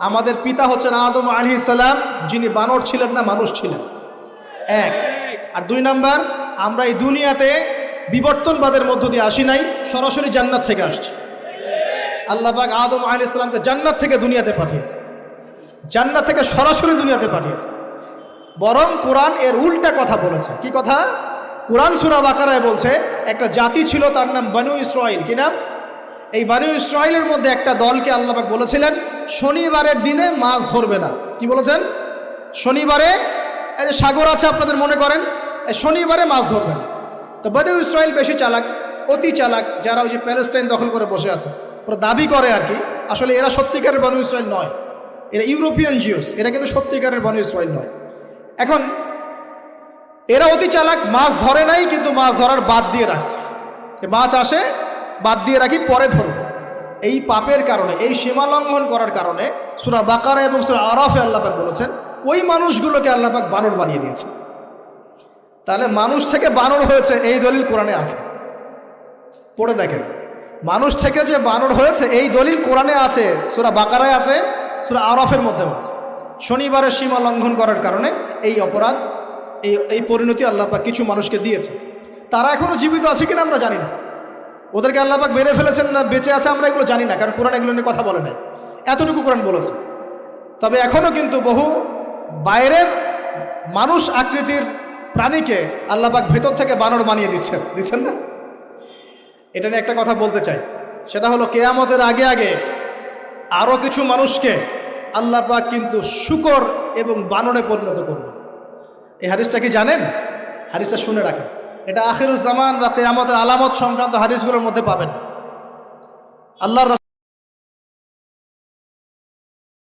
আমাদের পিতা হচ্ছেন আদম আলাইহিস সালাম, যিনি বানর ছিলেন না, মানুষ ছিলেন। এক। আর দুই নাম্বার, আমরা এই দুনিয়াতে বিবর্তনবাদের মধ্য দিয়ে আসি নাই, সরাসরি জান্নাত থেকে আসছি। আল্লাহ পাক আদম আলাইহিস সালামকে জান্নাত থেকে দুনিয়াতে পাঠিয়েছে, জান্নাত থেকে সরাসরি দুনিয়াতে পাঠিয়েছে। বরং কোরআন এর উল্টা কথা বলেছে। কি কথা? কোরআন সূরা বাকারায় বলছে একটা জাতি ছিল, তার নাম বনু ইসরাইল। কি নাম? এই বনু ইসরাইলের মধ্যে একটা দলকে আল্লাহ পাক বলেছিলেন শনিবারের দিনে মাছ ধরবে না। কি বলেছেন? শনিবারে, এই যে সাগর আছে আপনাদের মনে করেন, এই শনিবারে মাছ ধরবে না। তো বনু ইসরাইল বেশি চালাক, অতি চালাক, যারা ওই যে প্যালেস্টাইন দখল করে বসে আছে, ওরা দাবি করে আর কি, আসলে এরা সত্যিকারের বনু ইসরাইল নয়, এরা ইউরোপিয়ান জিউস, এরা কিন্তু সত্যিকারের বনু ইসরাইল নয়। এখন এরা অতি চালাক, মাছ ধরে নাই, কিন্তু মাছ ধরার বাদ দিয়ে রাখছে। মাছ আসে, বাদ দিয়ে রাখি, পরে ধরব। এই পাপের কারণে, এই সীমা লঙ্ঘন করার কারণে সূরা বাকারা এবং সূরা আরাফে আল্লাহ পাক বলেছেন ওই মানুষগুলোকে আল্লাহ পাক বানর বানিয়ে দিয়েছে। তাহলে মানুষ থেকে বানর হয়েছে এই দলিল কোরআনে আছে, পড়ে দেখেন। মানুষ থেকে যে বানর হয়েছে এই দলিল কোরআনে আছে, সূরা বাকারায় আছে, সূরা আরাফের মধ্যেও আছে। শনিবারের সীমা লঙ্ঘন করার কারণে এই অপরাধ, এই পরিণতি আল্লাহ পাক কিছু মানুষকে দিয়েছে। তারা এখনো জীবিত আছে কিনা আমরা জানি না, ওদেরকে আল্লাহ পাক মেরে ফেলেছেন না বেঁচে আছে আমরা এগুলো জানি না, কারণ কোরআন এগুলো নিয়ে কথা বলে নাই। এতটুকু কোরআন বলেছে। তবে এখনো কিন্তু বহু বাইরের মানুষ আকৃতির প্রাণীকে আল্লাহ পাক ভেতর থেকে বানর বানিয়ে দিচ্ছেন না। এটা নিয়ে একটা কথা বলতে চাই, সেটা হলো কিয়ামতের আগে আগে আরও কিছু মানুষকে আল্লাহ পাক কিন্তু শূকর এবং বানরে পরিণত করবে। এই হাদিসটা কি জানেন? হাদিসটা শুনে রাখেন, এটা আখিরুজ জামান বা কিয়ামতের আলামত সংক্রান্ত হাদিসগুলোর মধ্যে পাবেন। আল্লাহর